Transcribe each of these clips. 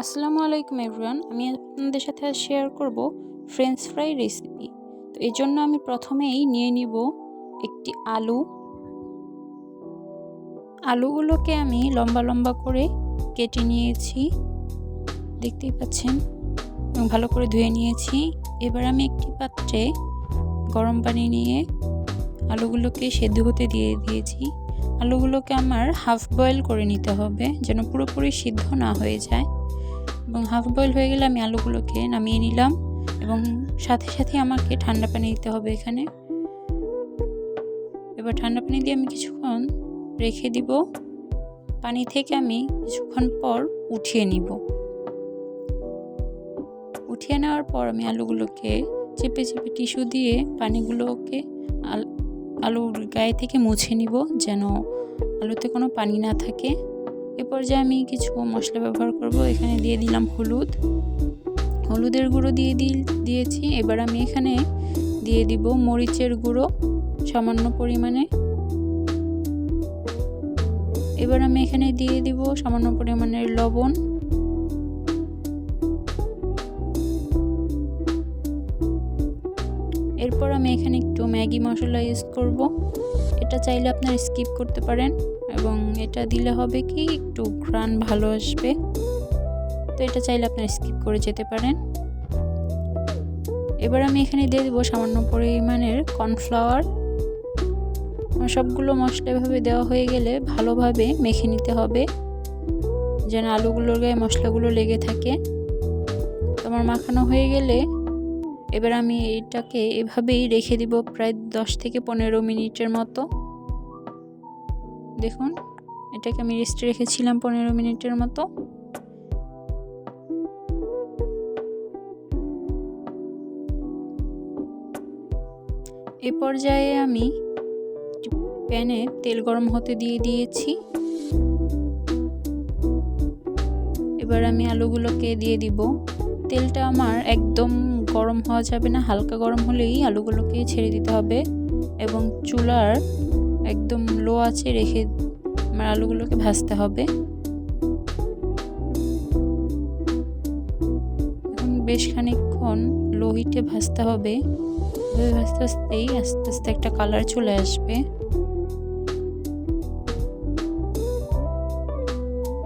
আসসালামু আলাইকুম এভরিওয়ান। আমি আপনাদের সাথে আজ শেয়ার করব ফ্রেঞ্চ ফ্রাই রেসিপি। তো এর জন্য আমি প্রথমেই নিয়ে নিব একটি আলুগুলোকে আমি লম্বা লম্বা করে কেটে নিয়েছি, দেখতেই পাচ্ছেন, এবং ভালো করে ধুয়ে নিয়েছি। এবার আমি একটি পাত্রে গরম পানি নিয়ে আলুগুলোকে সেদ্ধ হতে দিয়ে দিয়েছি। আলুগুলোকে আমার হাফ বয়েল করে নিতে হবে, যেন পুরোপুরি সিদ্ধ না হয়ে যায়। এবং হাফ বয়েল হয়ে গেলে আমি আলুগুলোকে নামিয়ে নিলাম, এবং সাথে সাথে আমাকে ঠান্ডা পানি দিতে হবে এখানে। এবার ঠান্ডা পানি দিয়ে আমি কিছুক্ষণ রেখে দিব। পানি থেকে আমি কিছুক্ষণ পর উঠিয়ে নিব। উঠিয়ে নেওয়ার পর আমি আলুগুলোকে চেপে চেপে টিস্যু দিয়ে পানিগুলোকে আলুর গায়ে থেকে মুছে নিব, যেন আলুতে কোনো পানি না থাকে। এ পর্যায়ে আমি কিছু মশলা ব্যবহার করব। এখানে দিয়ে দিলাম হলুদের গুঁড়ো দিয়েছি। এবার আমি এখানে দিয়ে দিব মরিচের গুঁড়ো সামান্য পরিমাণে। এবার আমি এখানে দিয়ে দিব সামান্য পরিমাণের লবণ। এরপর আমি এখানে একটু ম্যাগি মশলা ইউজ করব। এটা চাইলে আপনারা স্কিপ করতে পারেন, এবং এটা দিলে হবে কি একটু ঘ্রাণ ভালো আসবে। তো এটা চাইলে আপনারা স্কিপ করে যেতে পারেন। এবার আমি এখানে দিয়ে দেবো সামান্য পরিমাণের কর্নফ্লাওয়ার। সবগুলো মশলা এভাবে দেওয়া হয়ে গেলে ভালোভাবে মেখে নিতে হবে, যেন আলুগুলোর গায়ে মশলাগুলো লেগে থাকে। তো আমার মাখানো হয়ে গেলে এবার আমি এটাকে এভাবেই রেখে দিব প্রায় 10 থেকে 15 মিনিটের মতো। দেখুন, এটাকে আমি রেস্টে রেখেছিলাম 15 মিনিটের মতো। এ পর্যায়ে আমি প্যানে তেল গরম হতে দিয়ে দিয়েছি। এবার আমি আলুগুলোকে দিয়ে দিব। তেলটা আমার একদম গরম হওয়া যাবে না, হালকা গরম হলেই আলুগুলোকে ছেড়ে দিতে হবে, এবং চুলার একদম লো আঁচে রেখে আমার আলুগুলোকে ভাজতে হবে। এখন বেশ খানিকক্ষণ লো হিটে ভাজতে হবে। ভাজতে ভাজতেই আস্তে আস্তে একটা কালার চলে আসবে।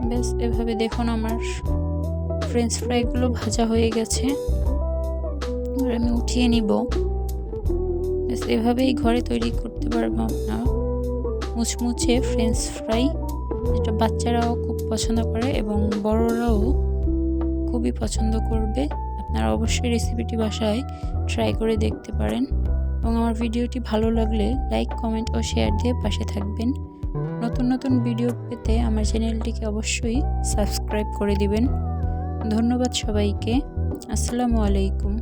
বেশ, এভাবে দেখুন আমার ফ্রেঞ্চ ফ্রাইগুলো ভাজা হয়ে গেছে। এবার আমি উঠিয়ে নিব। বেশ, এভাবেই ঘরে তৈরি করতে পারবো আপনারা মুচমুচে ফ্রেঞ্চ ফ্রাই, যেটা বাচ্চারাও খুব পছন্দ করে এবং বড়রাও খুবই পছন্দ করবে। আপনারা অবশ্যই রেসিপিটি বাসায় ট্রাই করে দেখতে পারেন, এবং আমার ভিডিওটি ভালো লাগলে লাইক, কমেন্ট ও শেয়ার দিয়ে পাশে থাকবেন। নতুন নতুন ভিডিও পেতে আমার চ্যানেলটিকে অবশ্যই সাবস্ক্রাইব করে দিবেন। ধন্যবাদ সবাইকে। আসসালামু আলাইকুম।